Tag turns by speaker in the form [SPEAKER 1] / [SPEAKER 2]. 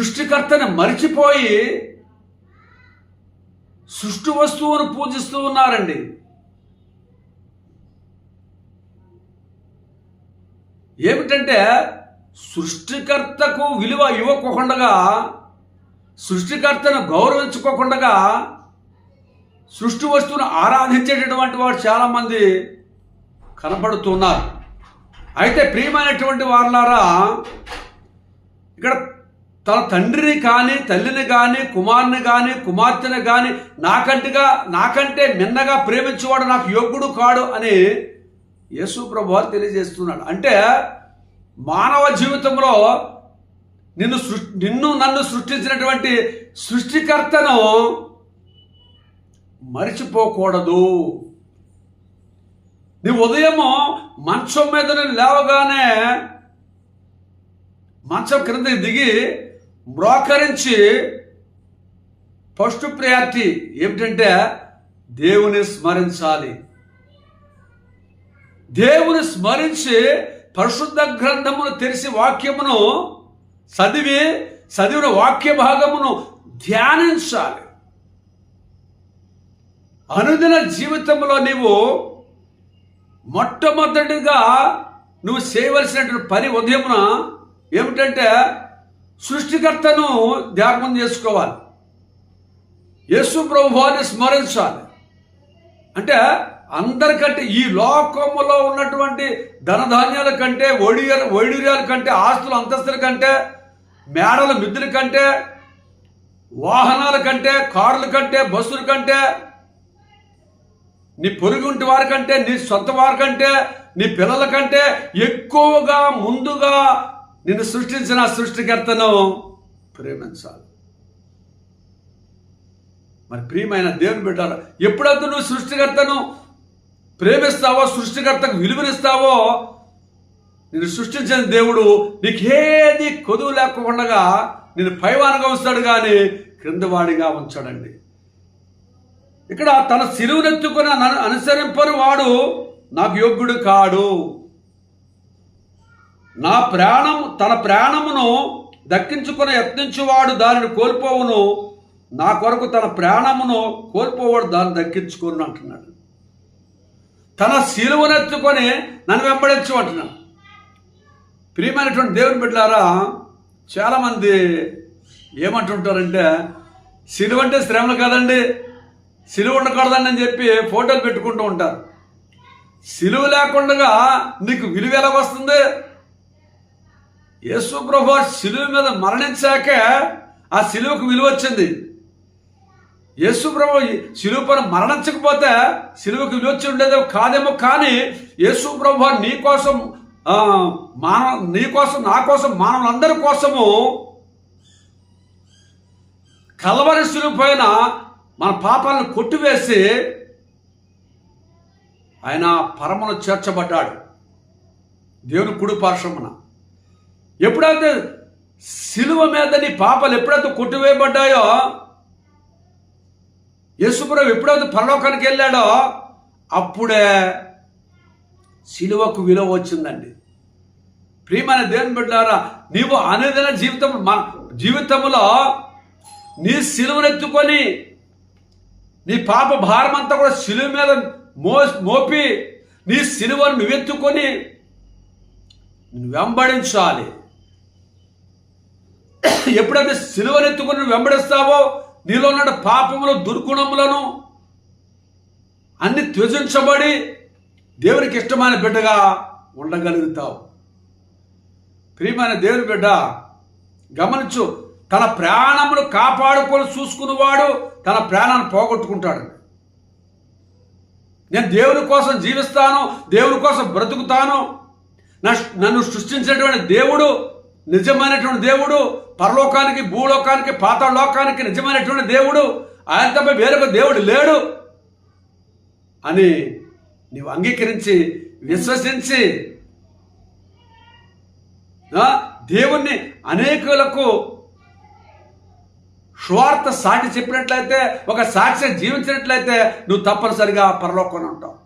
[SPEAKER 1] సృష్టికర్తని మరిచిపోయి సృష్టి వస్తువును పూజిస్తూ ఉన్నారండి. ఏమిటంటే సృష్టికర్తకు విలువ ఇవ్వకుండా, సృష్టికర్తను గౌరవించుకోకుండా సృష్టి వస్తువును ఆరాధించేటటువంటి వారు చాలామంది కనపడుతున్నారు. అయితే ప్రియమైనటువంటి వారులారా, ఇక్కడ తన తండ్రిని కానీ, తల్లిని కానీ, కుమారుని కానీ, కుమార్తెని కానీ నాకంటే మిన్నగా ప్రేమించేవాడు నాకు యోగ్యుడు కాడు అని యేసు ప్రభువు తెలియజేస్తున్నాడు. అంటే మానవ జీవితంలో నన్ను సృష్టించినటువంటి సృష్టికర్తను మరిచిపోకూడదు. నీ ఉదయము మంచం మీద లేవగానే మంచం క్రిందకి దిగి మ్రోకరించి ఫస్ట్ ప్రయారిటీ ఏమిటంటే దేవుని స్మరించాలి. దేవుని స్మరించి పరిశుద్ధ గ్రంథమును తెరిచి వాక్యమును చదివిన వాక్య భాగమును ధ్యానించాలి. అనుదిన జీవితంలో నీవు మొట్టమొదటిగా నువ్వు చేయవలసినటువంటి పని ఉదయమున ఏమిటంటే సృష్టికర్తను ధ్యానం చేసుకోవాలి, యేసు ప్రభువుని స్మరించాలి. అంటే అందరికంటే ఈ లోకములో ఉన్నటువంటి ధనధాన్యాల కంటే, వైడూర్యాల కంటే, ఆస్తుల అంతస్తుల కంటే, మేడల మిద్దుల కంటే, వాహనాల కంటే, కార్ల కంటే, బస్సుల కంటే, నీ పొరుగుంటి వారి కంటే, నీ సొంత వారి కంటే, నీ పిల్లల కంటే ఎక్కువగా ముందుగా నిన్ను సృష్టించిన సృష్టికర్తను ప్రేమించాలి. మరి ప్రియమైన దేవుని బిడ్డలారా, ఎప్పుడైతే నువ్వు సృష్టికర్తను ప్రేమిస్తావో, సృష్టికర్తకు విలువనిస్తావో, నిన్ను సృష్టించిన దేవుడు నీకేది కొదువు లేకుండా నిన్ను పైవానుగా ఉంచాడు కానీ క్రిందవాడిగా ఉంచాడండి. ఇక్కడ తన సిలువనెత్తుకుని అనుసరింపని వాడు నాకు యోగ్యుడు కాడు. తన ప్రాణమును దక్కించుకుని యత్నించువాడు దానిని కోల్పోవును, నా కొరకు తన ప్రాణమును కోల్పోవాడు దాన్ని దక్కించుకోను అంటున్నాడు. తన సిలువనెత్తుకొని నన్ను వెంబడించు అంటున్నాడు. ప్రియమైనటువంటి దేవుని బిడ్డలారా, చాలామంది ఏమంటుంటారంటే సిలువ అంటే శ్రమలు కాదండి, సిలువ ఉండకూడదండి అని చెప్పి ఫోటోలు పెట్టుకుంటూ ఉంటారు. సిలువ లేకుండా నీకు విలువ ఎలా వస్తుంది? యేసు ప్రభువు సిలువ మీద మరణించాకే ఆ సిలువకు విలువ వచ్చింది. యేసు ప్రభువు సిలువ పైన మరణించకపోతే సిలువకు విలువ వచ్చి ఉండేదో కాదేమో. కానీ యేసు ప్రభువు నీ కోసం, నా కోసం, మానవులందరి కోసము కల్వరి సిలువ పైన మన పాపాలను కొట్టివేసి ఆయన పరమును చేర్చబడ్డాడు దేవుని కుడి పార్శ్వమున. ఎప్పుడైతే సిలువ మీద నీ పాపాలు ఎప్పుడైతే కొట్టివేయబడ్డాయో, యేసుప్రభు ఎప్పుడైతే పరలోకానికి వెళ్ళాడో అప్పుడే సిలువకు విలువ వచ్చిందండి. ప్రియమైన దేవుని బిడ్డలారా, నీవు అనుదిన జీవితంలో నీ సిలువనెత్తుకొని నీ పాప భారం అంతా కూడా సిలువ మీద మోపి నీ సిలువను నువ్వెత్తుకొని నువ్వు వెంబడించాలి. ఎప్పుడైతే సిలువనెత్తుకొని నువ్వు వెంబడిస్తావో నీలో ఉన్న పాపములు, దుర్గుణములను అన్ని త్యజించబడి దేవునికి ఇష్టమైన బిడ్డగా ఉండగలుగుతావు. ప్రియమైన దేవుని బిడ్డ గమనించు, తన ప్రాణమును కాపాడుకొని చూసుకున్నవాడు తన ప్రాణాన్ని పోగొట్టుకుంటాడు. నేను దేవుని కోసం జీవిస్తాను, దేవుని కోసం బ్రతుకుతాను, నన్ను సృష్టించినటువంటి దేవుడు నిజమైనటువంటి దేవుడు, పరలోకానికి, భూలోకానికి, పాతాళ లోకానికి నిజమైనటువంటి దేవుడు, ఆయన తప్ప వేరొక దేవుడు లేడు అని నీవు అంగీకరించి విశ్వసించి దేవుణ్ణి అనేకులకు స్వార్థ సాటి చెప్పినట్లయితే, ఒక సాక్షి జీవించినట్లయితే నువ్వు తప్పనిసరిగా పరలోకంలో ఉంటావు.